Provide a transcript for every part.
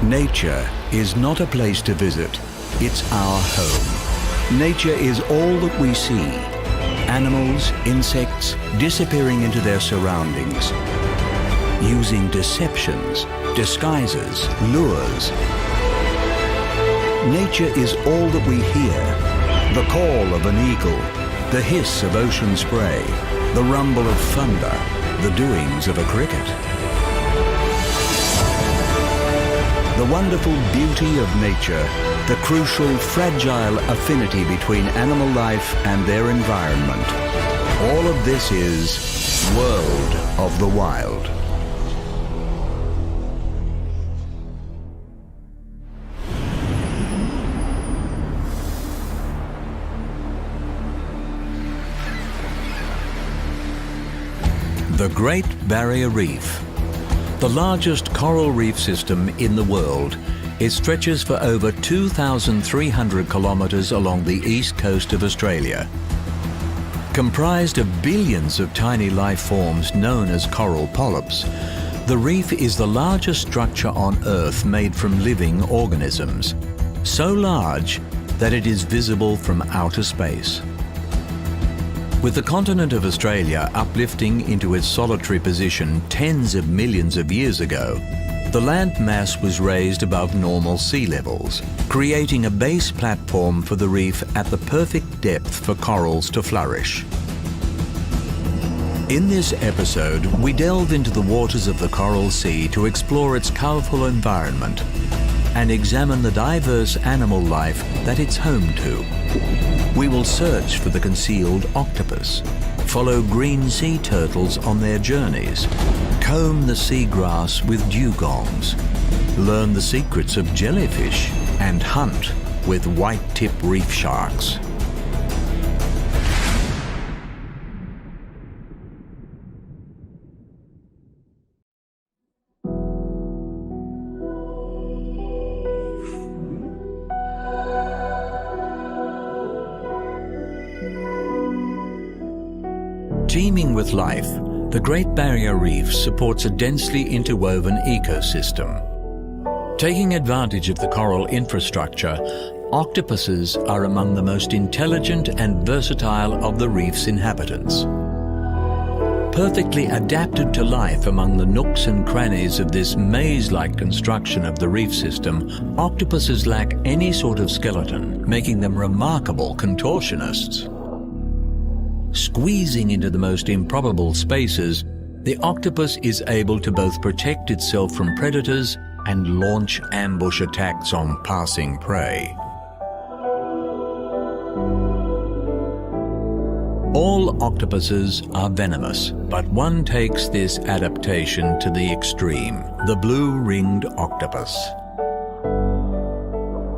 Nature is not a place to visit, it's our home. Nature is all that we see. Animals, insects, disappearing into their surroundings, using deceptions, disguises, lures. Nature is all that we hear. The call of an eagle, the hiss of ocean spray, the rumble of thunder, the doings of a cricket. The wonderful beauty of nature, the crucial, fragile affinity between animal life and their environment. All of this is World of the Wild. The Great Barrier Reef. The largest coral reef system in the world, it stretches for over 2,300 kilometres along the east coast of Australia. Comprised of billions of tiny life forms known as coral polyps, the reef is the largest structure on Earth made from living organisms, so large that it is visible from outer space. With the continent of Australia uplifting into its solitary position tens of millions of years ago, the land mass was raised above normal sea levels, creating a base platform for the reef at the perfect depth for corals to flourish. In this episode, we delve into the waters of the Coral Sea to explore its colourful environment and examine the diverse animal life that it's home to. We will search for the concealed octopus, follow green sea turtles on their journeys, comb the seagrass with dugongs, learn the secrets of jellyfish, and hunt with white-tip reef sharks. Teeming with life, the Great Barrier Reef supports a densely interwoven ecosystem. Taking advantage of the coral infrastructure, octopuses are among the most intelligent and versatile of the reef's inhabitants. Perfectly adapted to life among the nooks and crannies of this maze-like construction of the reef system, octopuses lack any sort of skeleton, making them remarkable contortionists. Squeezing into the most improbable spaces, the octopus is able to both protect itself from predators and launch ambush attacks on passing prey. All octopuses are venomous, but one takes this adaptation to the extreme, the blue-ringed octopus.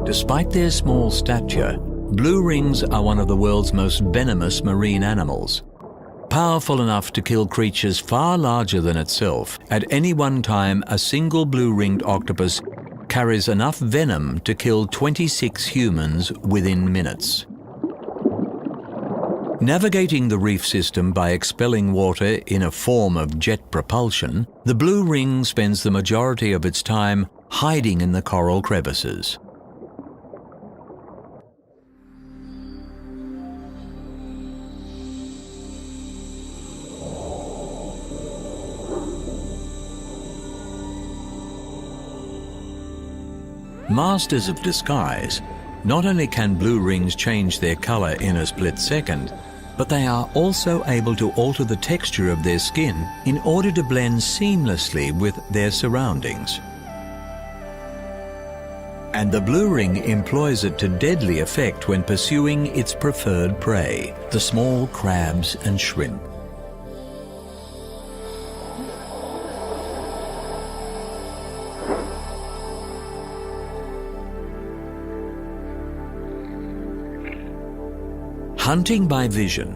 Despite their small stature, blue rings are one of the world's most venomous marine animals. Powerful enough to kill creatures far larger than itself, at any one time a single blue-ringed octopus carries enough venom to kill 26 humans within minutes. Navigating the reef system by expelling water in a form of jet propulsion, the blue ring spends the majority of its time hiding in the coral crevices. Masters of disguise, not only can blue rings change their colour in a split second, but they are also able to alter the texture of their skin in order to blend seamlessly with their surroundings. And the blue ring employs it to deadly effect when pursuing its preferred prey, the small crabs and shrimp. Hunting by vision.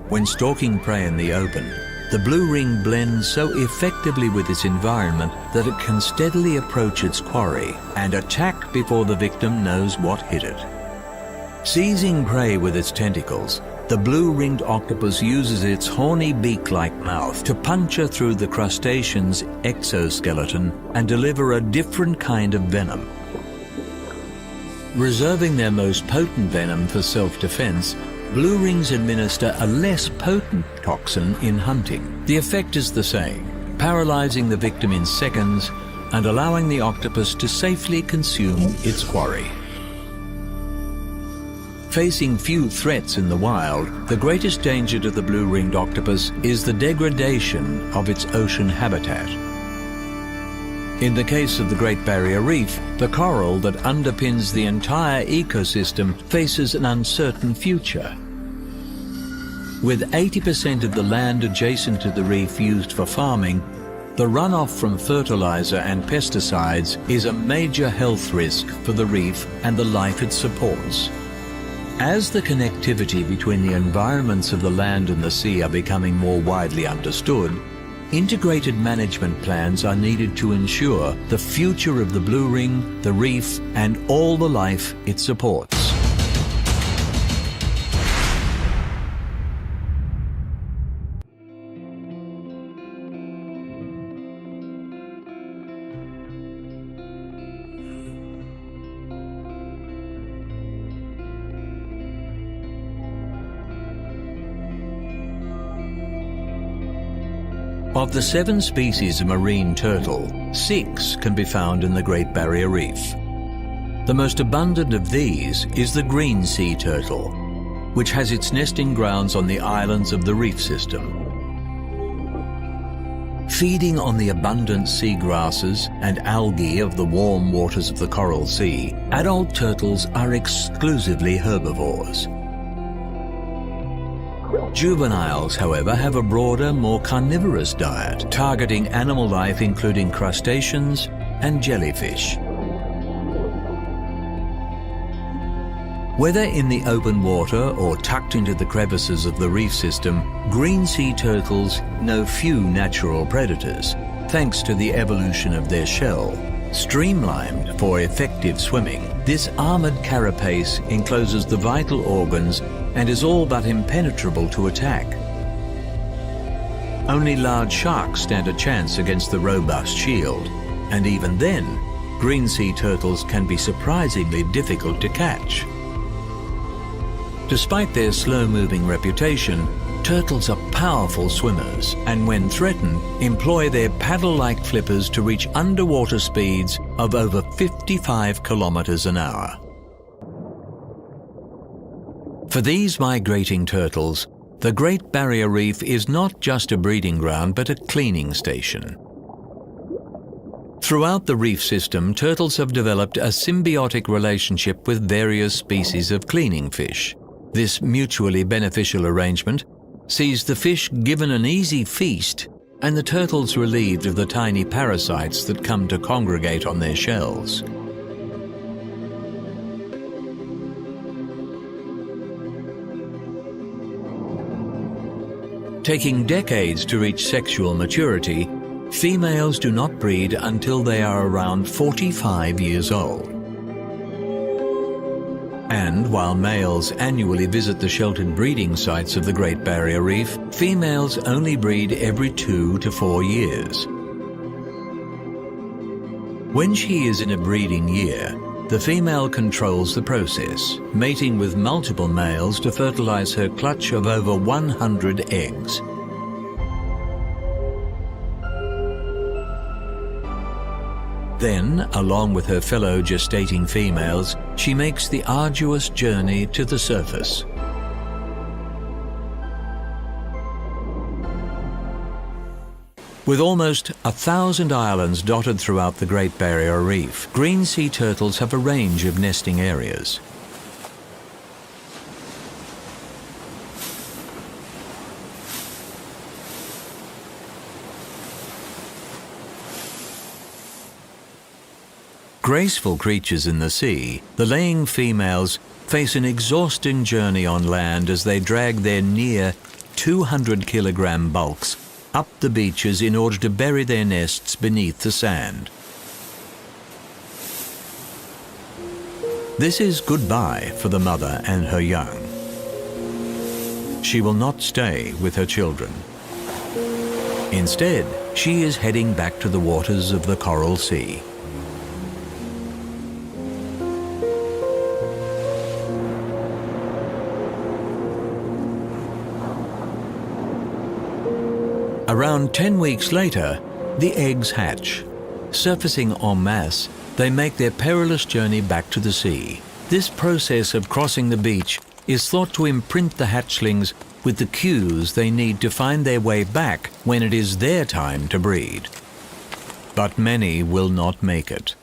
When stalking prey in the open, the blue ring blends so effectively with its environment that it can steadily approach its quarry and attack before the victim knows what hit it. Seizing prey with its tentacles, the blue-ringed octopus uses its horny beak-like mouth to puncture through the crustacean's exoskeleton and deliver a different kind of venom. Reserving their most potent venom for self-defense, blue rings administer a less potent toxin in hunting. The effect is the same, paralyzing the victim in seconds and allowing the octopus to safely consume its quarry. Facing few threats in the wild, the greatest danger to the blue-ringed octopus is the degradation of its ocean habitat. In the case of the Great Barrier Reef, the coral that underpins the entire ecosystem faces an uncertain future. With 80% of the land adjacent to the reef used for farming, the runoff from fertilizer and pesticides is a major health risk for the reef and the life it supports. As the connectivity between the environments of the land and the sea are becoming more widely understood, integrated management plans are needed to ensure the future of the blue ring, the reef, and all the life it supports. Of the 7 species of marine turtle, 6 can be found in the Great Barrier Reef. The most abundant of these is the green sea turtle, which has its nesting grounds on the islands of the reef system. Feeding on the abundant sea grasses and algae of the warm waters of the Coral Sea, adult turtles are exclusively herbivores. Juveniles, however, have a broader, more carnivorous diet, targeting animal life including crustaceans and jellyfish. Whether in the open water or tucked into the crevices of the reef system, green sea turtles know few natural predators, thanks to the evolution of their shell. Streamlined for effective swimming, this armored carapace encloses the vital organs and is all but impenetrable to attack. Only large sharks stand a chance against the robust shield, and even then, green sea turtles can be surprisingly difficult to catch. Despite their slow-moving reputation, turtles are powerful swimmers and, when threatened, employ their paddle-like flippers to reach underwater speeds of over 55 kilometers an hour. For these migrating turtles, the Great Barrier Reef is not just a breeding ground but a cleaning station. Throughout the reef system, turtles have developed a symbiotic relationship with various species of cleaning fish. This mutually beneficial arrangement sees the fish given an easy feast and the turtles relieved of the tiny parasites that come to congregate on their shells. Taking decades to reach sexual maturity, females do not breed until they are around 45 years old. And while males annually visit the sheltered breeding sites of the Great Barrier Reef, females only breed every 2 to 4 years. When she is in a breeding year, the female controls the process, mating with multiple males to fertilize her clutch of over 100 eggs. Then, along with her fellow gestating females, she makes the arduous journey to the surface. With almost 1,000 islands dotted throughout the Great Barrier Reef, green sea turtles have a range of nesting areas. Graceful creatures in the sea, the laying females face an exhausting journey on land as they drag their near 200-kilogram bulks up the beaches in order to bury their nests beneath the sand. This is goodbye for the mother and her young. she will not stay with her children. Instead, she is heading back to the waters of the Coral Sea. Around 10 weeks later, the eggs hatch. Surfacing en masse, they make their perilous journey back to the sea. This process of crossing the beach is thought to imprint the hatchlings with the cues they need to find their way back when it is their time to breed. But many will not make it.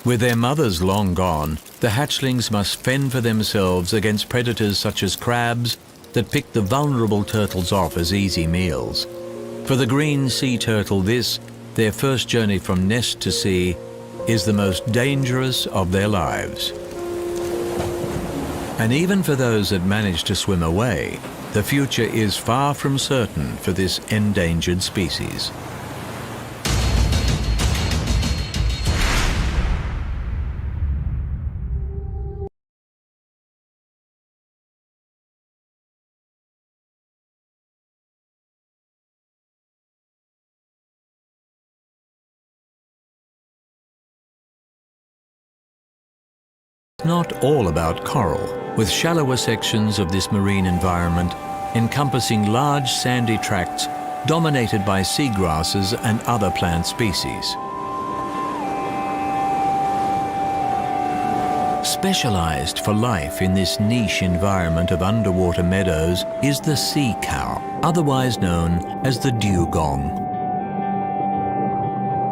With their mothers long gone, the hatchlings must fend for themselves against predators such as crabs that pick the vulnerable turtles off as easy meals. For the green sea turtle, this, their first journey from nest to sea, is the most dangerous of their lives. And even for those that manage to swim away, the future is far from certain for this endangered species. Not all about coral, with shallower sections of this marine environment encompassing large sandy tracts dominated by seagrasses and other plant species. Specialized for life in this niche environment of underwater meadows is the sea cow, otherwise known as the dugong.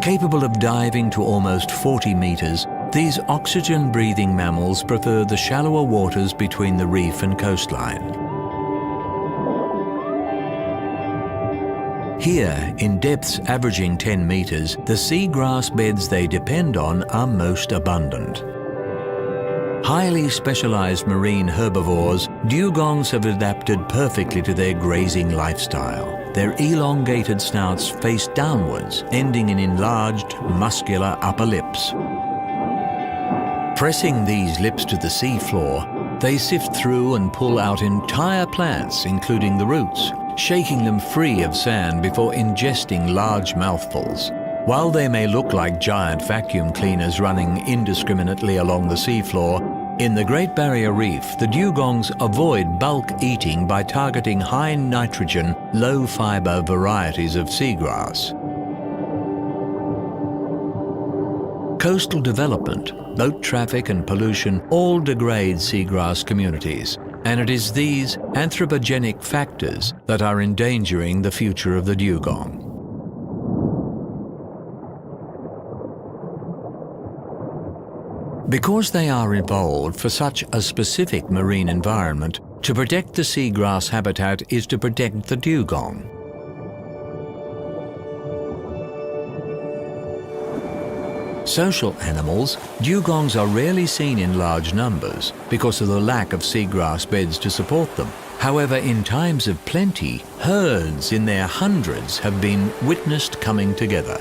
Capable of diving to almost 40 meters, these oxygen-breathing mammals prefer the shallower waters between the reef and coastline. Here, in depths averaging 10 meters, the seagrass beds they depend on are most abundant. Highly specialized marine herbivores, dugongs have adapted perfectly to their grazing lifestyle. Their elongated snouts face downwards, ending in enlarged, muscular upper lips. Pressing these lips to the seafloor, they sift through and pull out entire plants, including the roots, shaking them free of sand before ingesting large mouthfuls. While they may look like giant vacuum cleaners running indiscriminately along the seafloor, in the Great Barrier Reef, the dugongs avoid bulk eating by targeting high nitrogen, low fiber varieties of seagrass. Coastal development, boat traffic and pollution all degrade seagrass communities, and it is these anthropogenic factors that are endangering the future of the dugong. Because they are evolved for such a specific marine environment, to protect the seagrass habitat is to protect the dugong. Social animals, dugongs are rarely seen in large numbers because of the lack of seagrass beds to support them. However, in times of plenty, herds in their hundreds have been witnessed coming together.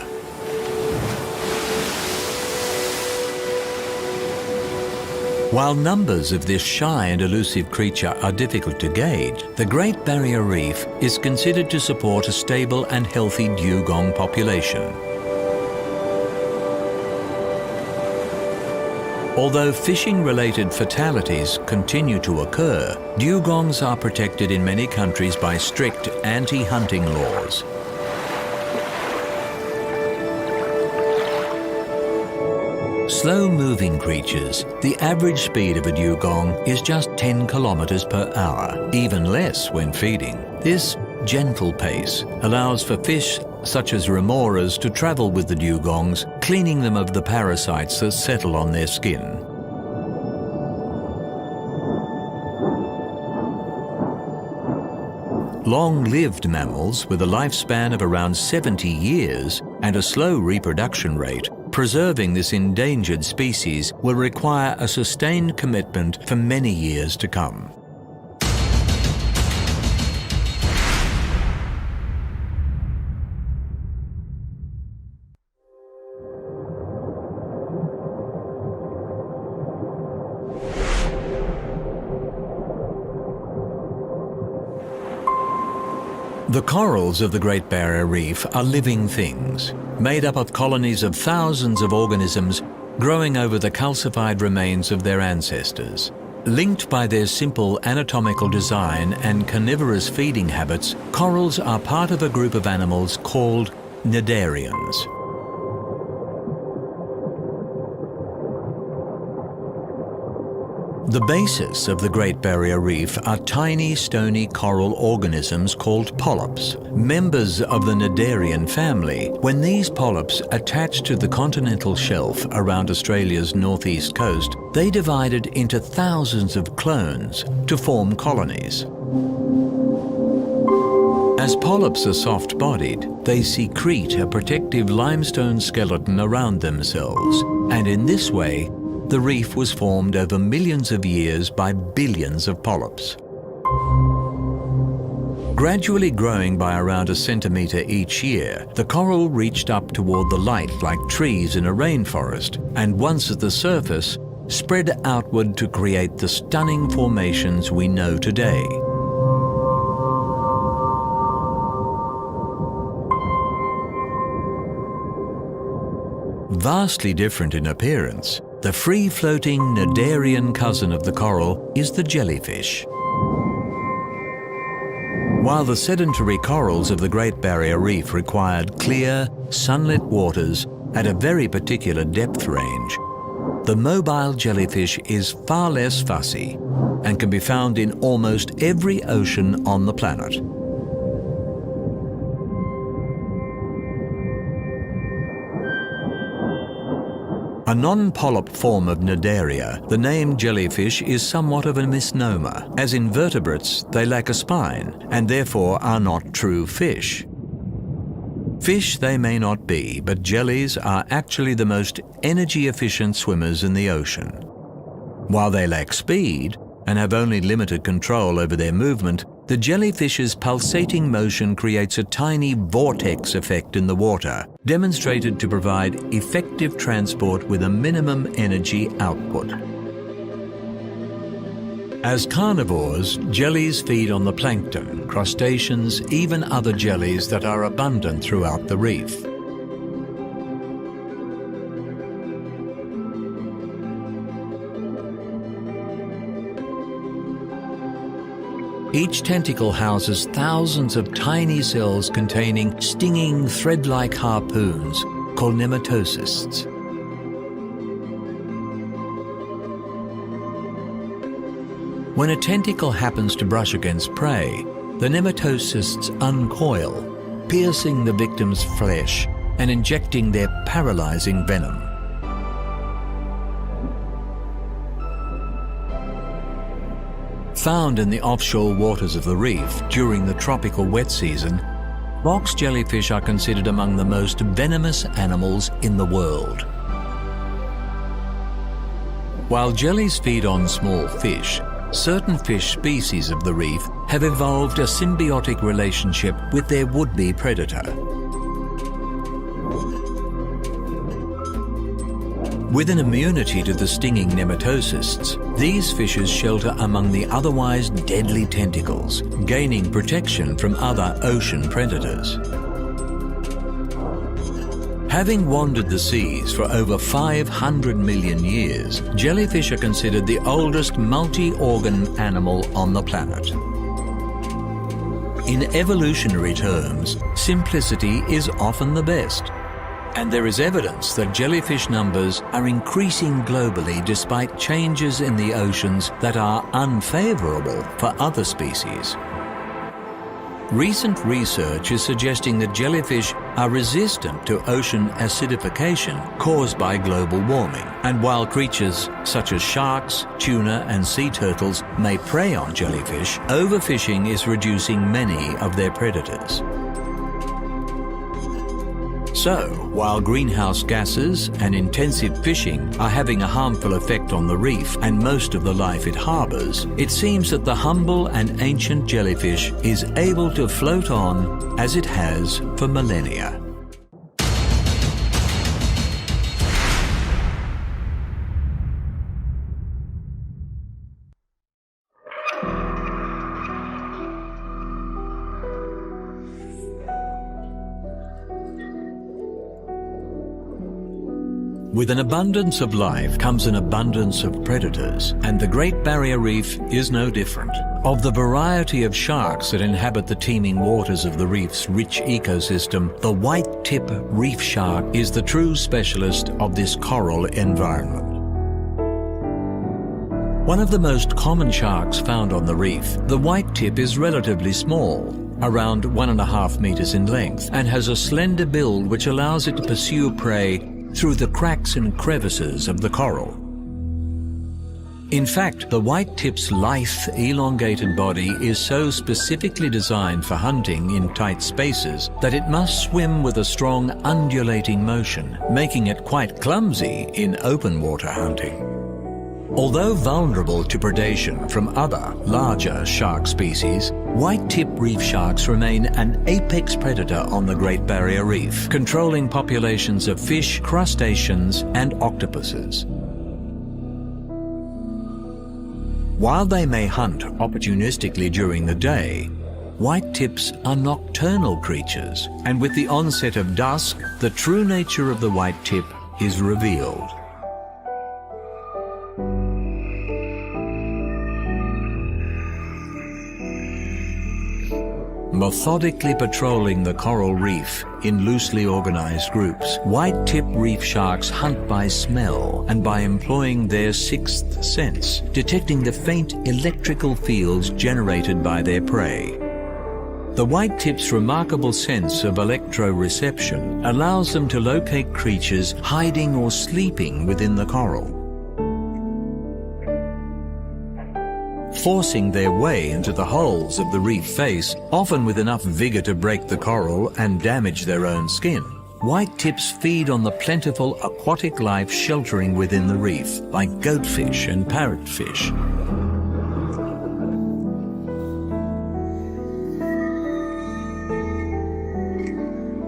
While numbers of this shy and elusive creature are difficult to gauge, the Great Barrier Reef is considered to support a stable and healthy dugong population. Although fishing-related fatalities continue to occur, dugongs are protected in many countries by strict anti-hunting laws. Slow-moving creatures, the average speed of a dugong is just 10 kilometers per hour, even less when feeding. This gentle pace allows for fish such as remoras to travel with the dugongs, cleaning them of the parasites that settle on their skin. Long-lived mammals with a lifespan of around 70 years and a slow reproduction rate, preserving this endangered species will require a sustained commitment for many years to come. The corals of the Great Barrier Reef are living things, made up of colonies of thousands of organisms growing over the calcified remains of their ancestors. Linked by their simple anatomical design and carnivorous feeding habits, corals are part of a group of animals called cnidarians. The basis of the Great Barrier Reef are tiny stony coral organisms called polyps, members of the cnidarian family. When these polyps attached to the continental shelf around Australia's northeast coast, they divided into thousands of clones to form colonies. As polyps are soft-bodied, they secrete a protective limestone skeleton around themselves, and in this way, the reef was formed over millions of years by billions of polyps. Gradually growing by around 1 centimetre each year, the coral reached up toward the light like trees in a rainforest, and once at the surface, spread outward to create the stunning formations we know today. Vastly different in appearance, the free-floating cnidarian cousin of the coral is the jellyfish. While the sedentary corals of the Great Barrier Reef required clear, sunlit waters at a very particular depth range, the mobile jellyfish is far less fussy and can be found in almost every ocean on the planet. A non-polyp form of cnidaria, the name jellyfish is somewhat of a misnomer, as invertebrates they lack a spine and therefore are not true fish. Fish they may not be, but jellies are actually the most energy-efficient swimmers in the ocean. While they lack speed and have only limited control over their movement, the jellyfish's pulsating motion creates a tiny vortex effect in the water, demonstrated to provide effective transport with a minimum energy output. As carnivores, jellies feed on the plankton, crustaceans, even other jellies that are abundant throughout the reef. Each tentacle houses thousands of tiny cells containing stinging thread-like harpoons called nematocysts. When a tentacle happens to brush against prey, the nematocysts uncoil, piercing the victim's flesh and injecting their paralyzing venom. Found in the offshore waters of the reef during the tropical wet season, box jellyfish are considered among the most venomous animals in the world. While jellies feed on small fish, certain fish species of the reef have evolved a symbiotic relationship with their would-be predator. With an immunity to the stinging nematocysts, these fishes shelter among the otherwise deadly tentacles, gaining protection from other ocean predators. Having wandered the seas for over 500 million years, jellyfish are considered the oldest multi-organ animal on the planet. In evolutionary terms, simplicity is often the best. And there is evidence that jellyfish numbers are increasing globally despite changes in the oceans that are unfavorable for other species. Recent research is suggesting that jellyfish are resistant to ocean acidification caused by global warming. And while creatures such as sharks, tuna, and sea turtles may prey on jellyfish, overfishing is reducing many of their predators. So, while greenhouse gases and intensive fishing are having a harmful effect on the reef and most of the life it harbours, it seems that the humble and ancient jellyfish is able to float on as it has for millennia. With an abundance of life comes an abundance of predators, and the Great Barrier Reef is no different. Of the variety of sharks that inhabit the teeming waters of the reef's rich ecosystem, the white-tip reef shark is the true specialist of this coral environment. One of the most common sharks found on the reef, the white-tip is relatively small, around 1.5 meters in length, and has a slender build which allows it to pursue prey through the cracks and crevices of the coral. In fact, the white-tip's lithe, elongated body is so specifically designed for hunting in tight spaces that it must swim with a strong undulating motion, making it quite clumsy in open water hunting. Although vulnerable to predation from other, larger shark species, white-tip reef sharks remain an apex predator on the Great Barrier Reef, controlling populations of fish, crustaceans, and octopuses. While they may hunt opportunistically during the day, white-tips are nocturnal creatures, and with the onset of dusk, the true nature of the white-tip is revealed. Methodically patrolling the coral reef in loosely organized groups, white-tip reef sharks hunt by smell and by employing their sixth sense, detecting the faint electrical fields generated by their prey. The white-tip's remarkable sense of electroreception allows them to locate creatures hiding or sleeping within the coral, forcing their way into the holes of the reef face, often with enough vigor to break the coral and damage their own skin. White-tips feed on the plentiful aquatic life sheltering within the reef, like goatfish and parrotfish.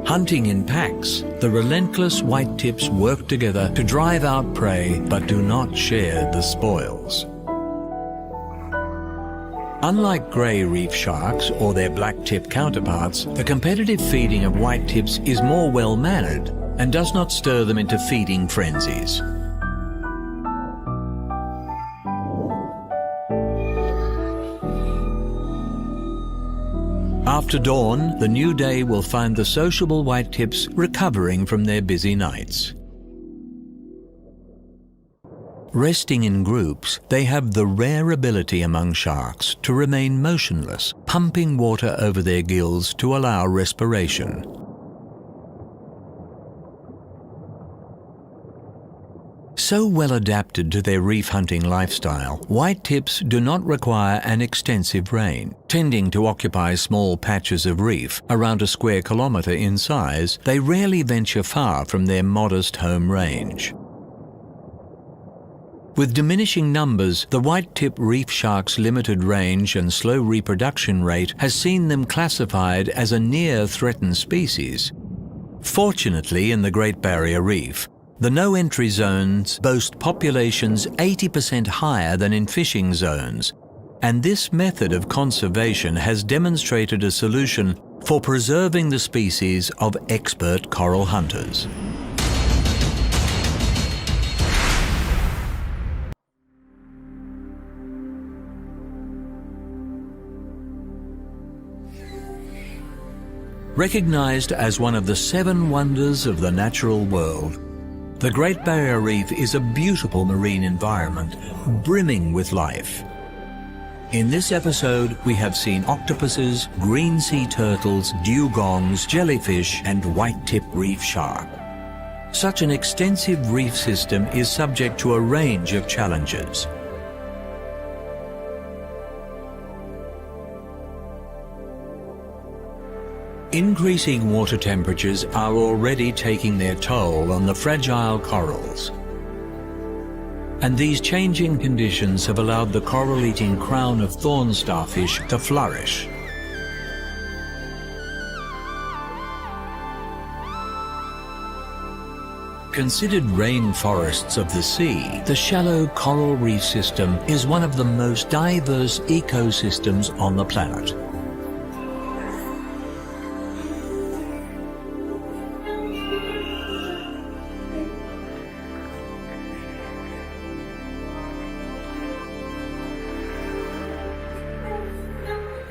Hunting in packs, the relentless white-tips work together to drive out prey but do not share the spoils. Unlike grey reef sharks or their black-tip counterparts, the competitive feeding of white-tips is more well-mannered and does not stir them into feeding frenzies. After dawn, the new day will find the sociable white-tips recovering from their busy nights. Resting in groups, they have the rare ability among sharks to remain motionless, pumping water over their gills to allow respiration. So well adapted to their reef hunting lifestyle, white-tips do not require an extensive range. Tending to occupy small patches of reef, around a square kilometre in size, they rarely venture far from their modest home range. With diminishing numbers, the white-tip reef shark's limited range and slow reproduction rate has seen them classified as a near-threatened species. Fortunately, in the Great Barrier Reef, the no-entry zones boast populations 80% higher than in fishing zones, and this method of conservation has demonstrated a solution for preserving the species of expert coral hunters. Recognized as one of the 7 wonders of the natural world, the Great Barrier Reef is a beautiful marine environment brimming with life. In this episode, we have seen octopuses, green sea turtles, dugongs, jellyfish, and white-tip reef shark. Such an extensive reef system is subject to a range of challenges. Increasing water temperatures are already taking their toll on the fragile corals. And these changing conditions have allowed the coral-eating crown of thorn starfish to flourish. Considered rainforests of the sea, the shallow coral reef system is one of the most diverse ecosystems on the planet.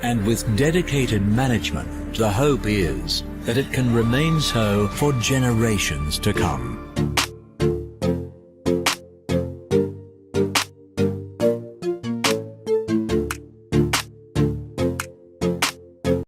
And with dedicated management, the hope is that it can remain so for generations to come.